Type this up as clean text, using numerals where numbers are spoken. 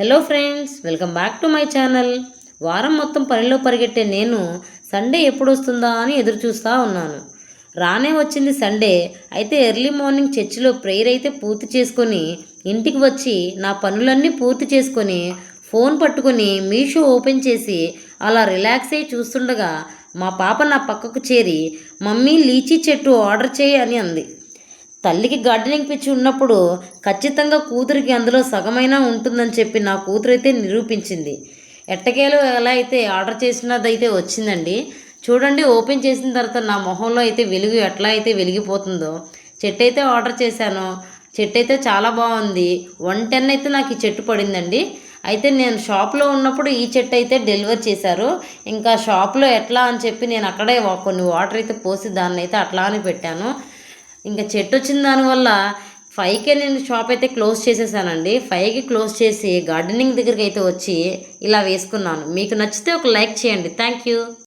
Hello friends, welcome back to my channel. వారం మొత్తం పనిలో పరిగెట్టే నేను సండే ఎప్పుడు వస్తుందా అని ఎదురు చూస్తూ ఉన్నాను. రానే వచ్చింది సండే. అయితే ఎర్లీ మార్నింగ్ చర్చిలో ప్రేయర్ అయితే పూర్తి చేసుకొని ఇంటికి వచ్చి నా పనులన్నీ పూర్తి చేసుకొని ఫోన్ పట్టుకొని మీషో ఓపెన్ చేసి అలా రిలాక్స్ అయ్యి చూస్తుండగా మా పాప నా పక్కకు చేరి మమ్మీ లీచీ చెట్టు ఆర్డర్ చేయి అని అంది. తల్లికి గార్డెనింగ్ పిచ్చి ఉన్నప్పుడు ఖచ్చితంగా కూతురికి అందులో సగమైనా ఉంటుందని చెప్పి నా కూతురు అయితే నిరూపించింది. ఎట్టకేలు ఎలా అయితే ఆర్డర్ చేసినదైతే వచ్చిందండి. చూడండి, ఓపెన్ చేసిన తర్వాత నా మొహంలో అయితే వెలుగు ఎట్లా అయితే వెలిగిపోతుందో. చెట్టు అయితే ఆర్డర్ చేశాను. చెట్టు అయితే చాలా బాగుంది. 110 అయితే నాకు ఈ చెట్టు పడిందండి. అయితే నేను షాప్లో ఉన్నప్పుడు ఈ చెట్టు అయితే డెలివర్ చేశారు. ఇంకా షాప్లో ఎట్లా అని చెప్పి నేను అక్కడే కొన్ని వాటర్ అయితే పోసి దాన్ని అయితే అట్లా అని పెట్టాను. ఇంకా చెట్టు వచ్చిన దానివల్ల 5కే నేను షాప్ అయితే క్లోజ్ చేసేసానండి. 5కి క్లోజ్ చేసి గార్డెనింగ్ దగ్గరికి అయితే వచ్చి ఇలా వేసుకున్నాను. మీకు నచ్చితే ఒక లైక్ చేయండి. Thank you.